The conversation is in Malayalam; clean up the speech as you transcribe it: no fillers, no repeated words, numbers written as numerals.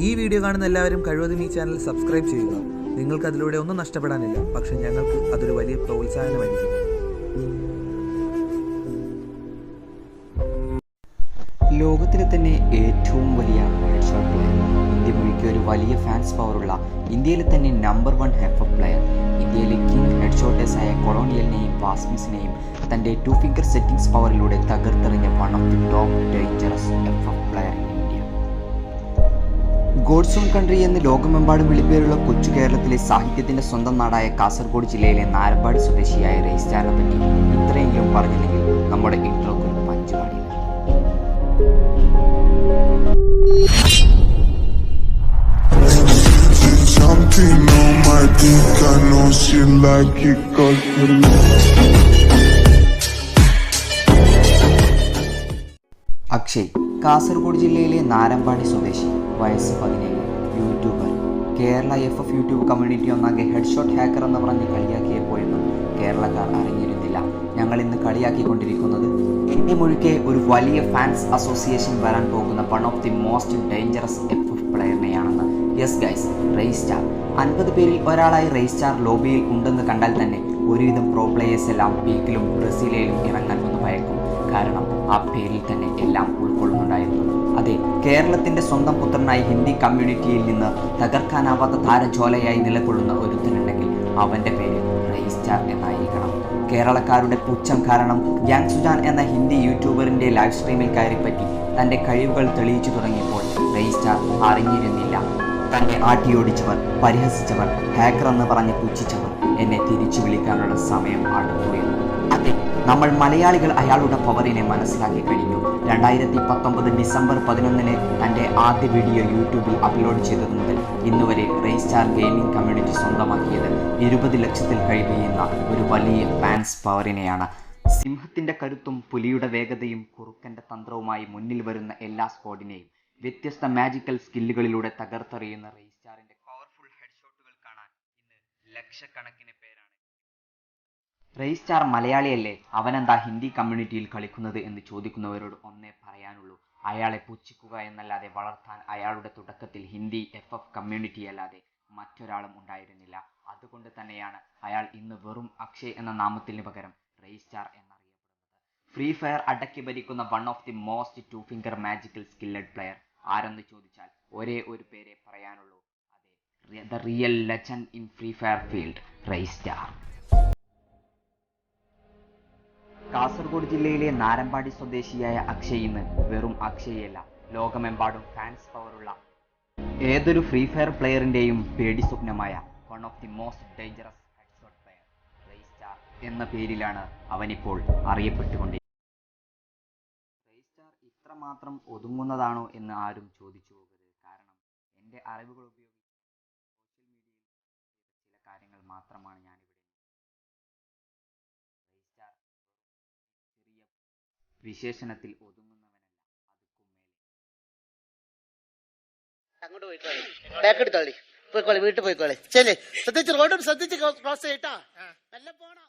ഈ വീഡിയോ കാണുന്ന എല്ലാവരും കഴിവതും ഈ ചാനൽ സബ്സ്ക്രൈബ് ചെയ്യുക. നിങ്ങൾക്ക് അതിലൂടെ ഒന്നും നഷ്ടപ്പെടാനില്ല, പക്ഷെ ഞങ്ങൾക്ക് അതൊരു വലിയ പ്രോത്സാഹനമായിരിക്കും. ലോകത്തിലെ തന്നെ ഏറ്റവും വലിയ ഹെഡ് ഷോട്ട് പ്ലെയർ, ഇന്ത്യ മുഴുക്കി ഒരു വലിയ ഫാൻസ് പവറുള്ള ഇന്ത്യയിലെ തന്നെ നമ്പർ 1 FF പ്ലെയർ, ഇന്ത്യയിലെ കിങ് ഹെഡ് ഷോട്ടേഴ്സായ കൊളോണിയലിനെയും വാസ്മിസിനെയും തൻ്റെ 2 ഫിംഗർ സെറ്റിംഗ്സ് പവറിലൂടെ തകർത്തെറിഞ്ഞ one of the top dangerous FF player in India. God's own country എന്ന് ലോകമെമ്പാടും വിളിപ്പേരുള്ള കൊച്ചു കേരളത്തിലെ സാഹിത്യത്തിൻ്റെ സ്വന്തം നാടായ കാസർഗോഡ് ജില്ലയിലെ നാരമ്പാടി സ്വദേശിയായ റെയ്സ്റ്റാറിനെ പറ്റി ഇത്രയെങ്കിലും പറഞ്ഞില്ലെങ്കിൽ നമ്മുടെ ഇൻട്രോക്ക് ഒരു പഞ്ച് കാണില്ല. Something on my dick, I know she like it 'cause Akshay Kasaragod ജില്ലയിലെ നാരമ്പാടി സ്വദേശി, വയസ്സ് 17, YouTuber. Kerala FF YouTube community ഒന്നാകെ ഹെഡ്ഷോട്ട് ഹാക്കർ എന്ന് പറഞ്ഞ് കളിയാക്കിയപ്പോഴൊന്നും കേരളക്കാർ അറിഞ്ഞിരുന്നില്ല ഞങ്ങൾ ഇന്ന് കളിയാക്കിക്കൊണ്ടിരിക്കുന്നത് ഇന്ത്യ മുഴുക്കെ ഒരു വലിയ ഫാൻസ് അസോസിയേഷൻ വരാൻ പോകുന്ന one of the most dangerous FF പ്ലെയറിനെയാണെന്ന്. Yes guys, Raistar. 50 പേരിൽ ഒരാളായി റെയ്സ്റ്റാർ ലോബിയിൽ ഉണ്ടെന്ന് കണ്ടാൽ തന്നെ ഒരുവിധം പ്രോ പ്ലേയേഴ്സ് എല്ലാം പീക്കിലും ബ്രസീലിലും ഇറങ്ങാൻ ഒന്ന് ഭയക്കും. കാരണം ആ പേരിൽ തന്നെ എല്ലാം ഉൾക്കൊള്ളുന്നുണ്ടായിരുന്നു. അതെ, കേരളത്തിൻ്റെ സ്വന്തം പുത്രനായി ഹിന്ദി കമ്മ്യൂണിറ്റിയിൽ നിന്ന് തകർക്കാനാവാത്ത താരജ്വാലയായി നിലകൊള്ളുന്ന ഒരുത്തനുണ്ടെങ്കിൽ അവൻ്റെ പേര് റെയ്സ്റ്റാർ എന്നായിരിക്കണം. കേരളക്കാരുടെ പുച്ഛം കാരണം യാങ് സുജാൻ എന്ന ഹിന്ദി യൂട്യൂബറിൻ്റെ ലൈവ് സ്ട്രീമിൽ കയറിപ്പറ്റി തൻ്റെ കഴിവുകൾ തെളിയിച്ചു തുടങ്ങിയപ്പോൾ റെയ്സ്റ്റാർ അറിഞ്ഞിരുന്നില്ല തന്നെ ആട്ടിയോടിച്ചവർ, പരിഹസിച്ചവർ, ഹാക്കർ എന്ന് പറഞ്ഞ് പുച്ഛിച്ചവർ എന്നെ തിരിച്ചു വിളിക്കാനുള്ള സമയം അടുത്തു എന്ന്. അതെ, നമ്മൾ മലയാളികൾ അയാളുടെ പവറിനെ മനസ്സിലാക്കി കഴിഞ്ഞു. 2019 ഡിസംബർ 11 തൻ്റെ ആദ്യ വീഡിയോ യൂട്യൂബിൽ അപ്ലോഡ് ചെയ്തത് മുതൽ ഇന്നുവരെ റെയ്സ്റ്റാർ ഗെയിമിംഗ് കമ്മ്യൂണിറ്റി സ്വന്തമാക്കിയത് 20 ലക്ഷത്തിൽ കഴിയുന്ന ഒരു വലിയ ഫാൻസ് പവറിനെയാണ്. സിംഹത്തിൻ്റെ കരുത്തും പുലിയുടെ വേഗതയും കുറുക്കൻ്റെ തന്ത്രവുമായി മുന്നിൽ വരുന്ന എല്ലാ സ്ക്വാഡിനെയും വ്യത്യസ്ത മാജിക്കൽ സ്കില്ലുകളിലൂടെ തകർത്തെറിയുന്ന റെയ്സ്റ്റാറിൻ്റെ പവർഫുൾ ഹെഡ്ഷോട്ടുകൾ കാണാൻ ഇന്ന് ലക്ഷക്കണക്കിന് പേരാണ്. റെയ്സ്റ്റാർ മലയാളിയല്ലേ, അവനെന്താ ഹിന്ദി കമ്മ്യൂണിറ്റിയിൽ കളിക്കുന്നത് എന്ന് ചോദിക്കുന്നവരോട് ഒന്നേ പറയാനുള്ളൂ, അയാളെ പുച്ഛിക്കുക എന്നല്ലാതെ വളർത്താൻ അയാളുടെ തുടക്കത്തിൽ ഹിന്ദി FF കമ്മ്യൂണിറ്റി അല്ലാതെ മറ്റൊരാളും ഉണ്ടായിരുന്നില്ല. അതുകൊണ്ട് തന്നെയാണ് അയാൾ ഇന്ന് വെറും അക്ഷയ് എന്ന നാമത്തിന് പകരം റെയ്സ്റ്റാർ എന്നറിയപ്പെടുന്നത്. ഫ്രീ ഫയർ അടക്കി ഭരിക്കുന്ന one of the most 2 finger magical skilled player ആരെന്ന് ചോദിച്ചാൽ ഒരേ ഒരു പേരെ പറയാനുള്ളൂ, അതെ, the real legend in Free Fire field, Raistar. Kasaragod ജില്ലയിലെ നാരമ്പാടി സ്വദേശിയായ അക്ഷയ് ഇന്ന് വെറും അക്ഷയല്ല, ലോകമെമ്പാടും ഫാൻസ് പവറുള്ള ഏതൊരു ഫ്രീ ഫയർ പ്ലെയറിൻ്റെയും പേടി സ്വപ്നമായ one of the most dangerous headshot player, Raistar എന്ന പേരിലാണ് അവനിപ്പോൾ അറിയപ്പെട്ടുകൊണ്ടിരിക്കുന്നത്. റെയ്സ്റ്റാർ ഇത്രമാത്രം ഒതുങ്ങുന്നതാണോ എന്ന് ആരും ചോദിച്ചു പോകരുത്. കാരണം എൻ്റെ അറിവുകൾ ഉപയോഗിച്ച് സോഷ്യൽ മീഡിയയിൽ ചില കാര്യങ്ങൾ മാത്രമാണ് ഞാനിവിടെ. റെയ്സ്റ്റാർ ചെറിയ വിശേഷണത്തിൽ ഒതുങ്ങുന്നവനല്ല, അതുക്കും മേലെ. അങ്ങോട്ട് പോയിക്കോളി, ബാക്കെടുത്തോളി, പോയിക്കോളി, വീട്ടിൽ പോയിക്കോളി. ശരി, ശ്രദ്ധിച്ച് റോഡും ശ്രദ്ധിച്ച് ക്രോസ് ചെയ്യട്ടാ, നല്ല പോണം.